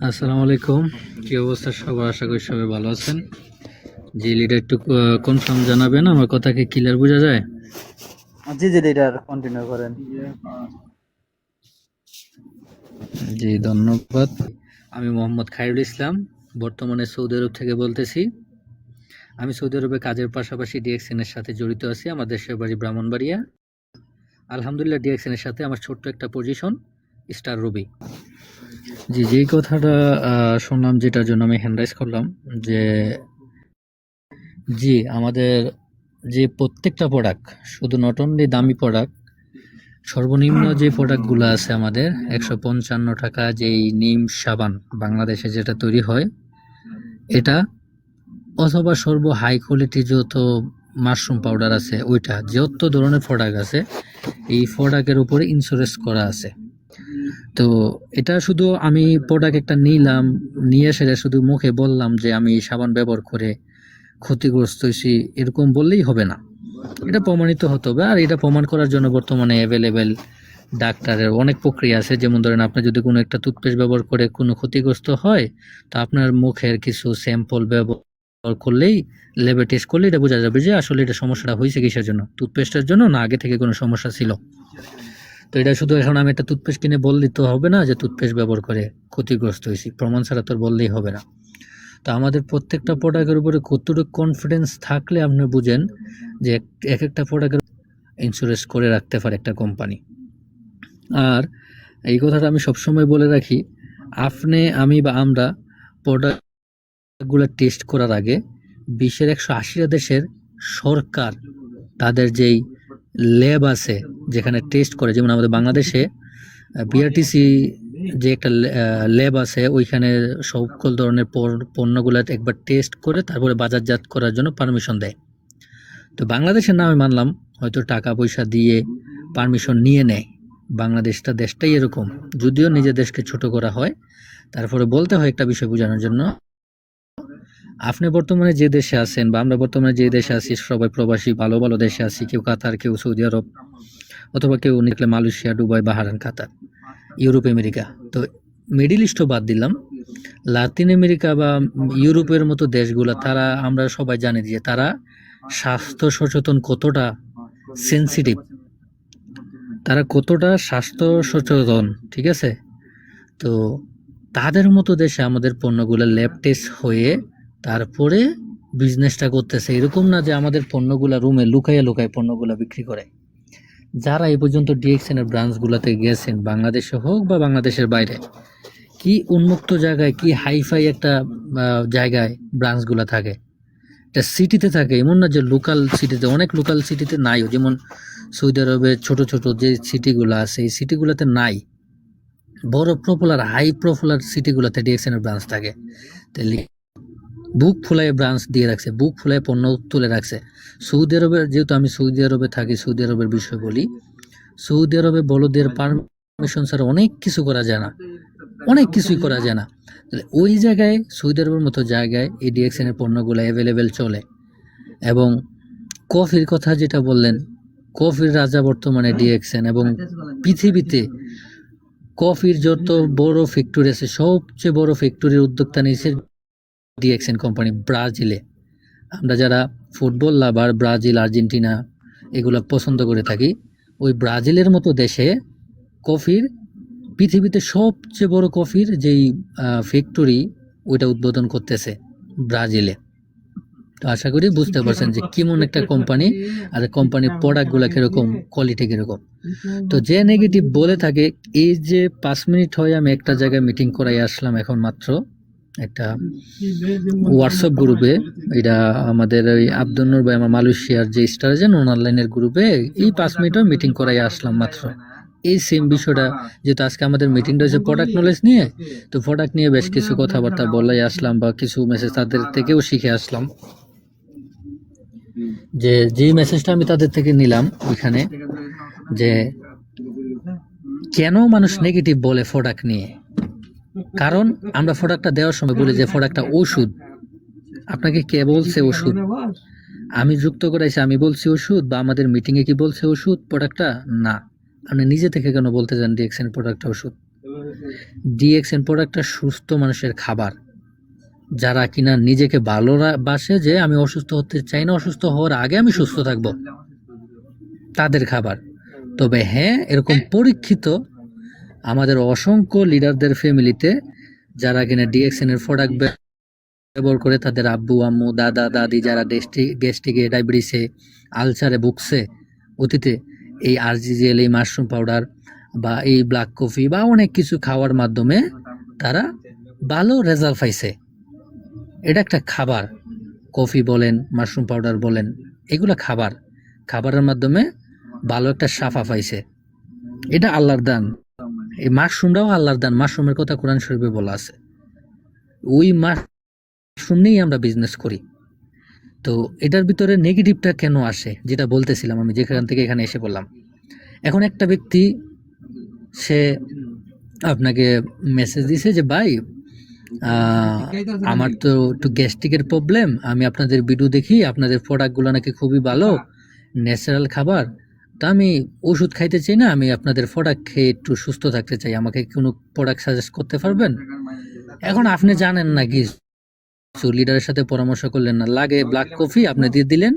আসসালামু আলাইকুম। কি অবস্থা সবার? আশা করি সবাই ভালো আছেন। জি লিডার একটু কনফার্ম জানাবেন, আমার কথা কি ক্লিয়ার বোঝা যায়? জি জি লিডার কন্টিনিউ করেন। জি ধন্যবাদ। আমি মোহাম্মদ খায়রুল ইসলাম, বর্তমানে সৌদি আরব থেকে বলতেছি। আমি সৌদি আরবে কাজের পাশাপাশি ডিএক্সএন এর সাথে জড়িত আছি। আমার দেশের বাড়ি ব্রাহ্মণবাড়িয়া। আলহামদুলিল্লাহ ডিএক্সএন এর সাথে আমার ছোট্ট একটা পজিশন, স্টার রবি। জি যেই কথাটা শুনলাম, যেটার জন্য আমি হ্যান্ড রাইজ করলাম, যে জি আমাদের যে প্রত্যেকটা প্রোডাক্ট, শুধু নট অনলি দামি প্রোডাক্ট, সর্বনিম্ন যে প্রোডাক্টগুলো আছে আমাদের 155 টাকা যেই নিম সাবান বাংলাদেশে যেটা তৈরি হয় এটা, অথবা সর্ব হাই কোয়ালিটি যত মাশরুম পাউডার আছে ওইটা, যত ধরনের প্রোডাক্ট আছে এই প্রোডাক্টের উপরে ইন্স্যুরেন্স করা আছে। তো এটা শুধু আমি প্রোডাক্ট একটা নিলাম, নিয়ে সেটা শুধু মুখে বললাম যে আমি এই সাবান ব্যবহার করে ক্ষতিগ্রস্ত হয়েছি, এরকম বললেই হবে না, এটা প্রমাণিত হতে হবে। আর এটা প্রমাণ করার জন্য বর্তমানে অ্যাভেলেবেল ডাক্তারের অনেক প্রক্রিয়া আছে। যেমন ধরেন, আপনি যদি কোনো একটা টুথপেস্ট ব্যবহার করে কোনো ক্ষতিগ্রস্ত হয়, তো আপনার মুখের কিছু স্যাম্পল ব্যবহার করলেই, ল্যাবে টেস্ট করলে এটা বোঝা যাবে যে আসলে এটা সমস্যাটা হয়েছে কিসের জন্য, টুথপেস্টের জন্য না আগে থেকে কোনো সমস্যা ছিল। তো এটা শুধু এখন আমি একটা টুথপেস্ট কিনে বললেই তো হবে না যে টুথপেস্ট ব্যবহার করে ক্ষতিগ্রস্ত হয়েছি, প্রমাণ ছাড়া তো আর বললেই হবে না। তো আমাদের প্রত্যেকটা প্রোডাক্টের উপরে কতটুকু কনফিডেন্স থাকলে আপনি বুঝেন যে এক একটা প্রোডাক্টের ইন্স্যুরেন্স করে রাখতে পারে একটা কোম্পানি। আর এই কথাটা আমি সবসময় বলে রাখি, আপনি, আমি বা আমরা প্রোডাক্টগুলো টেস্ট করার আগে বিশ্বের 180টা দেশের সরকার, তাদের যেই ল্যাব আছে যেখানে টেস্ট করে, যেমন আমাদের বাংলাদেশে বিআরটিসি যে একটা ল্যাব আছে, ওইখানে সকল ধরনের পণ্যগুলো একবার টেস্ট করে তারপরে বাজারজাত করার জন্য পারমিশন দেয়। তো বাংলাদেশের নামে মানলাম হয়তো টাকা পয়সা দিয়ে পারমিশন নিয়ে নেয়, বাংলাদেশটা দেশটাই এরকম, যদিও নিজের দেশকে ছোট করা হয়, তারপরে বলতে হয় একটা বিষয় বোঝানোর জন্য। আপনি বর্তমানে যে দেশে আছেন বা আমরা বর্তমানে যে দেশে আছি, সবাই প্রবাসী, ভালো ভালো দেশে আছি, কেউ কাতার, কেউ সৌদি আরব, অথবা কেউ নিকলে মালয়েশিয়া, দুবাই, বাহারান, কাতার, ইউরোপ, আমেরিকা। তো মিডিল ইস্টও বাদ দিলাম, লাতিন আমেরিকা বা ইউরোপের মতো দেশগুলো, তারা আমরা সবাই জানি যে তারা স্বাস্থ্য সচেতন কতটা, সেন্সিটিভ, তারা কতটা স্বাস্থ্য সচেতন, ঠিক আছে? তো তাদের মতো দেশে আমাদের পণ্যগুলো ল্যাব টেস্ট হয়ে তারপরে বিজনেসটা করতেছে। এরকম না যে আমাদের পণ্যগুলা রুমে লুকাইয়া লুকায় পণ্যগুলা বিক্রি করে। যারা এই পর্যন্ত ডিএক্সএন এর ব্রাঞ্চগুলোতে গেছেন, বাংলাদেশে হোক বা বাংলাদেশের বাইরে, কি উন্মুক্ত জায়গায়, কি হাইফাই একটা জায়গায় ব্রাঞ্চগুলো থাকে, এটা সিটিতে থাকে, এমন না যে লোকাল সিটিতে, অনেক লোকাল সিটিতে নাইও, যেমন সৌদি আরবের ছোট ছোট যে সিটিগুলো আছে এই সিটিগুলোতে নাই, বড় পপুলার হাই পপুলার সিটিগুলোতে ডিএক্সএন এর ব্রাঞ্চ থাকে। তাহলে বুক ফুলায় ব্রাঞ্চ দিয়ে রাখছে, বুক ফুলায় পণ্য তুলে রাখছে। সৌদি আরবের, যেহেতু আমি সৌদি আরবে থাকি, সৌদি আরবের বিষয় বলি, সৌদি আরবে বড়দের পারমিশন ছাড়া অনেক কিছু করা যায় না, অনেক কিছুই করা যায় না। তাহলে ওই জায়গায়, সৌদি আরবের মতো জায়গায় এই ডিএক্সএন এর পণ্যগুলো অ্যাভেলেবেল চলে। এবং কফির কথা যেটা বললেন, কফির রাজা বর্তমানে ডিএক্সএন, এবং পৃথিবীতে কফির যত বড় ফ্যাক্টরি আছে, সবচেয়ে বড় ফ্যাক্টরির উদ্যোক্তা নিয়েছে ডিএক্সএন কোম্পানি ব্রাজিলে। আমরা যারা ফুটবল লাভার, ব্রাজিল, আর্জেন্টিনা এগুলো পছন্দ করে থাকি, ওই ব্রাজিলের মতো দেশে কফির, পৃথিবীতে সবচেয়ে বড় কফির যেই ফ্যাক্টরি, ওইটা উদ্বোধন করতেছে ব্রাজিলে। তো আশা করি বুঝতে পারছেন যে কেমন একটা কোম্পানি, আর কোম্পানির প্রোডাক্টগুলো কিরকম, কোয়ালিটি কিরকম। তো যে নেগেটিভ বলে থাকে, এই যে 5 মিনিট হয় আমি একটা জায়গায় মিটিং করাই আসলাম এখন মাত্র, একটা হোয়াটসঅ্যাপ গ্রুপে, এটা আমাদের ওই আব্দুল নূর ভাই, আমার মালয়েশিয়ার যে স্টার আছেন ওনার লাইনের গ্রুপে, এই 5 মিনিট মিটিং করাই আসলাম মাত্র, এই সেম বিষয়টা। যেহেতু আজকে আমাদের মিটিংটা হচ্ছে প্রোডাক্ট নলেজ নিয়ে, তো প্রোডাক্ট নিয়ে বেশ কিছু কথাবার্তা বলাই আসলাম, বা কিছু মেসেজ তাদের থেকেও শিখে আসলাম। যে মেসেজটা আমি তাদের থেকে নিলাম ওইখানে, যে কেন মানুষ নেগেটিভ বলে প্রোডাক্ট নিয়ে। কারণ আমরা প্রোডাক্টটা দেওয়ার সময় বলি যে প্রোডাক্টটা ওষুধ। আপনাকে কে বলছে ওষুধ? আমি যুক্ত করাইছি, আমি বলছি ওষুধ? বা আমাদের মিটিংয়ে কি বলছে ওষুধ প্রোডাক্টটা? না। আপনি নিজে থেকে কেন বলতে চান ডিএক্সএন প্রোডাক্টটা ওষুধ? ডিএক্সএন প্রোডাক্টটা সুস্থ মানুষের খাবার, যারা কিনা নিজেকে ভালোবাসে, যে আমি অসুস্থ হতে চাই না, অসুস্থ হওয়ার আগে আমি সুস্থ থাকবো, তাদের খাবার। তবে হ্যাঁ, এরকম পরীক্ষিত আমাদের অসংখ্য লিডারদের ফ্যামিলিতে যারা কিনা ডিএক্সএন এর প্রোডাক্ট ব্যবহার করে তাদের আব্বু আম্মু দাদা দাদি যারা গ্যাস্ট্রিকে ডায়াবেটিসে আলসারে ভুগছে অতীতে, এই আরজিজিএল, এই মাশরুম পাউডার বা এই ব্ল্যাক কফি বা অনেক কিছু খাওয়ার মাধ্যমে তারা ভালো রেজাল্ট পাইছে। এটা একটা খাবার, কফি বলেন মাশরুম পাউডার বলেন, এগুলা খাবার, খাবারের মাধ্যমে ভালো একটা সাফা পাইছে। এটা আল্লাহর দান। এই মাশরুমটাও আল্লাহর দান। মাশরুমের কথা কোরআন শরীফে বলা আছে। ওই মাশরুম নিয়েই আমরা বিজনেস করি। তো এটার ভিতরে নেগেটিভটা কেন আসে, যেটা বলতেছিলাম আমি, যেখান থেকে এখানে এসে বললাম। এখন একটা ব্যক্তি সে আপনাকে মেসেজ দিছে যে ভাই আমার তো একটু গ্যাস্ট্রিকের প্রবলেম, আমি আপনাদের ভিডিও দেখি, আপনাদের প্রোডাক্টগুলো নাকি খুবই ভালো, ন্যাচারাল খাবার, তা আমি ওষুধ খাইতে চাই না, আমি আপনাদের প্রোডাক্ট খেয়ে একটু সুস্থ থাকতে চাই, আমাকে কোনো প্রোডাক্ট সাজেস্ট করতে পারবেন? এখন আপনি জানেন না কি, লিডারের সাথে পরামর্শ করলেন না, লাগে ব্ল্যাক কফি আপনি দিয়ে দিলেন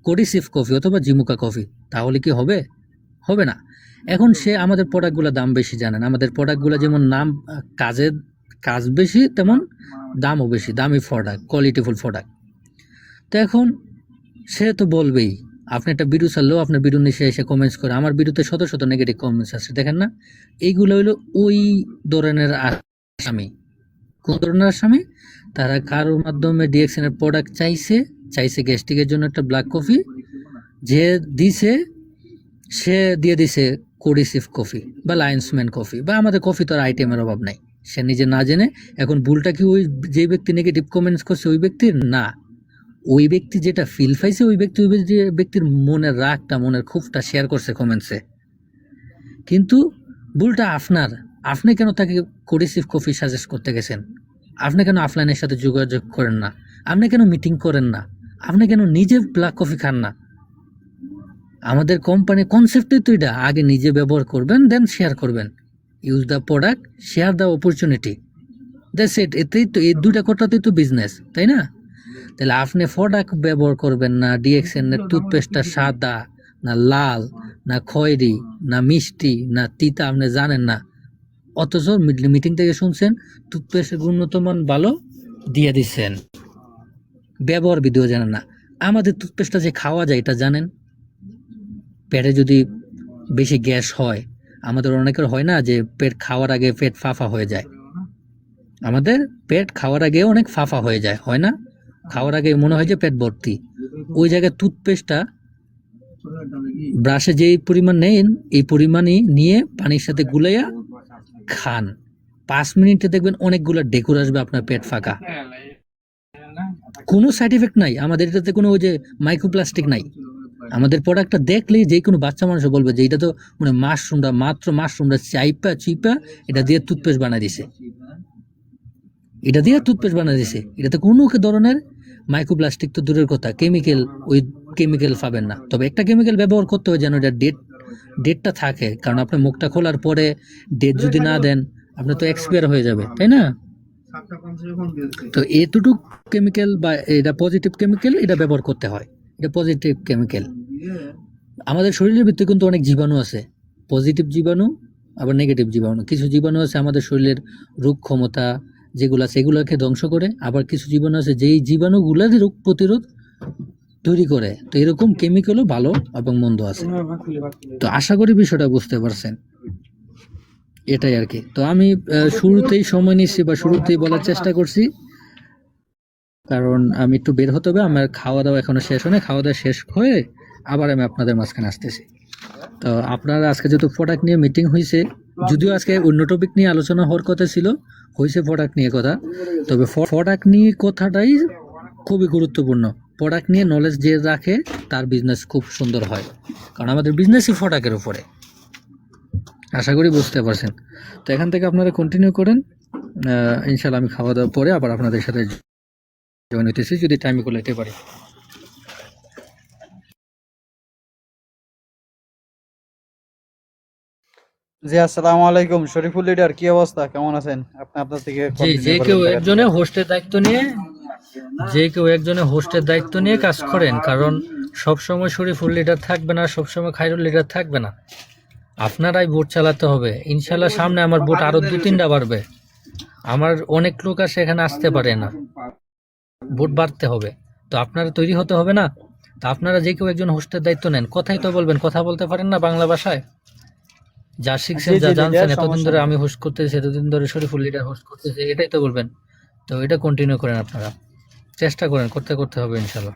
কোডিসিফ কফি অথবা জিমুকা কফি, তাহলে কি হবে? হবে না। এখন সে আমাদের প্রোডাক্টগুলো দাম বেশি, জানেন আমাদের প্রোডাক্টগুলো যেমন নাম কাজ বেশি, তেমন দামও বেশি, দামি প্রোডাক্ট, কোয়ালিটিফুল প্রোডাক্ট। তো এখন সে তো বলবেই, আপনি একটা ভিডিও ছাড়লেও আপনার ভিডিও নিচে এসে কমেন্টস করে, আমার ভিডিওতে শত শত নেগেটিভ কমেন্টস আছে, দেখেন না? এইগুলো হইলো ওই ধরনের আসামি। কোন ধরনের আসামি? তারা কারোর মাধ্যমে ডিএক্সএন এর প্রোডাক্ট চাইছে গ্যাস্ট্রিকের জন্য একটা ব্ল্যাক কফি, যে দিছে সে দিয়ে দিছে কোডিসিফ কফি বা লায়ন্সম্যান কফি, বা আমাদের কফি তো আর আইটেমের অভাব নাই, সে নিজে না জেনে। এখন ভুলটা কি ওই যে ব্যক্তি নেগেটিভ কমেন্টস করছে ওই ব্যক্তির? না, ওই ব্যক্তি যেটা ফিল পাইছে ওই ব্যক্তির মনের রাগটা, মনের ক্ষোভটা শেয়ার করছে কমেন্টসে। কিন্তু ভুলটা আপনার। আপনি কেন তাকে কোডিসিফ কফি সাজেস্ট করতে গেছেন? আপনি কেন অফলাইনের সাথে যোগাযোগ করেন না? আপনি কেন মিটিং করেন না? আপনি কেন নিজে ব্ল্যাক কফি খান না? আমাদের কোম্পানির কনসেপ্টই তো এটা, আগে নিজে ব্যবহার করবেন, দেন শেয়ার করবেন। Use the product, share the opportunity, that's it. এতেই তো, এই দুইটা কথাতেই তো বিজনেস, তাই না? তাহলে আপনি প্রোডাক্ট ব্যবহার করবেন না, ডিএক্সএন এর টুথপেস্টটা সাদা না লাল না খয়েরি না মিষ্টি না তিতা আপনি জানেন না, অথচ মিটিং থেকে শুনছেন টুথপেস্টের গুণগত মান ভালো, দিয়ে দিচ্ছেন, ব্যবহার বিধিও জানেন না। আমাদের টুথপেস্টটা যে খাওয়া যায় এটা জানেন? পেটে যদি বেশি গ্যাস হয়, আমাদের অনেকের হয় না যে পেট খাওয়ার আগে পেট ফাফা হয়ে যায়, আমাদের পেট খাওয়ার আগে অনেক ফাফা হয়ে যায়, হয় না? খাওয়ার আগে মনে হয় যে পেট ভর্তি। ওই জায়গায় টুথপেস্টটা ব্রাশে যেই পরিমাণ নেন, এই পরিমাণই নিয়ে পানির সাথে গুলাইয়া খান, 5 মিনিটে দেখবেন অনেকগুলো ডেকুর আসবে, আপনার পেট ফাঁকা, কোনো সাইড এফেক্ট নাই। আমাদের এটাতে কোনো ওই যে মাইক্রোপ্লাস্টিক নাই। আমাদের প্রোডাক্টটা দেখলেই যে কোনো বাচ্চা মানুষ বলবে যে এটা তো মানে মাশরুমটা চিপা এটা দিয়ে টুথপেস্ট বানাই দিছে, এটাতে কোনো ধরনের মাইক্রোপ্লাস্টিক তো দূরের কথা, কেমিক্যাল পাবেন না। তবে একটা কেমিক্যাল ব্যবহার করতে হবে যেন এটা ডেটটা থাকে, কারণ আপনি মুখটা খোলার পরে ডেট যদি না দেন, আপনার তো এক্সপায়ার হয়ে যাবে, তাই না? তো এতটুকু কেমিক্যাল বা এটা পজিটিভ কেমিক্যাল, এটা ব্যবহার করতে হয়, এটা পজিটিভ কেমিক্যাল। আমাদের শরীরের ভিতরে কিন্তু অনেক জীবাণু আছে, পজিটিভ জীবাণু আবার নেগেটিভ জীবাণু। কিছু জীবাণু আছে আমাদের শরীরের রোগ ক্ষমতা যেগুলো আছে এগুলোকে ধ্বংস করে, আবার কিছু জীবাণু আছে যেই জীবাণুগুলো রোগ প্রতিরোধ তৈরি করে। তো এরকম কেমিক্যালও ভালো এবং মন্দ আছে। তো আশা করি বিষয়টা বুঝতে পারছেন, এটাই আর কি। তো আমি শুরুতেই সময় নিচ্ছি বা শুরুতেই বলার চেষ্টা করছি, কারণ আমি একটু বের হতে হবে, আমার খাওয়া দাওয়া এখনো শেষ হয় না, খাওয়া দাওয়া শেষ হয়ে আবার আমি আপনাদের মাঝখানে আসতেছি। তো আপনারা আজকে যেহেতু প্রোডাক্ট নিয়ে মিটিং হয়েছে, যদিও আজকে অন্য টপিক নিয়ে আলোচনা হওয়ার কথা ছিল, হয়েছে প্রোডাক্ট নিয়ে কথা, তবে প্রোডাক্ট নিয়ে কথাটাই খুবই গুরুত্বপূর্ণ। প্রোডাক্ট নিয়ে নলেজ যে রাখে তার বিজনেস খুব সুন্দর হয়, কারণ আমাদের বিজনেসই প্রোডাক্টের উপরে। আশা করি বুঝতে পারছেন। তো এখান থেকে আপনারা কন্টিনিউ করেন, ইনশাল্লাহ আমি খাওয়া দাওয়ার পরে আবার আপনাদের সাথে জয়েন হইতেছি, যদি টাইমে করতে পারি। জি আসসালামু আলাইকুম শরীফুল লিডার, কি অবস্থা, কেমন আছেন আপনি? আপনার থেকে জি, কন্টিনিউ করবেন দেখাচ্ছি। যে কেউ একজনের হোস্টের দায়িত্ব নিয়ে কাজ করেন, কারণ সবসময় শরীফুল লিডার থাকবে না, সবসময় খায়রুল লিডার থাকবে না। আপনারাই ভোট চালাতে হবে। ইনশাল্লাহ সামনে আমার ভোট আরো 2-3টা বাড়বে। আমার অনেক লোক আছে এখানে আসতে পারে না, ভোট বাড়তে হবে। তো আপনারা তৈরি হতে হবে না? তো আপনারা যে কেউ একজন হোস্টের দায়িত্ব নেন, কথাই তো বলবেন, কথা বলতে পারেন না বাংলা ভাষায়? যা শিখছেন, জি যা জি জানছেন, লিডার, এতদিন সমস্যা ধরে নেই। আমি হোস্ট করতেছি, এতদিন ধরে শরীফুল লিডার হোস্ট করতেছে, এটাই তো বলবেন। তো এটা কন্টিনিউ করেন আপনারা, চেষ্টা করেন, করতে করতে হবে ইনশাল্লাহ।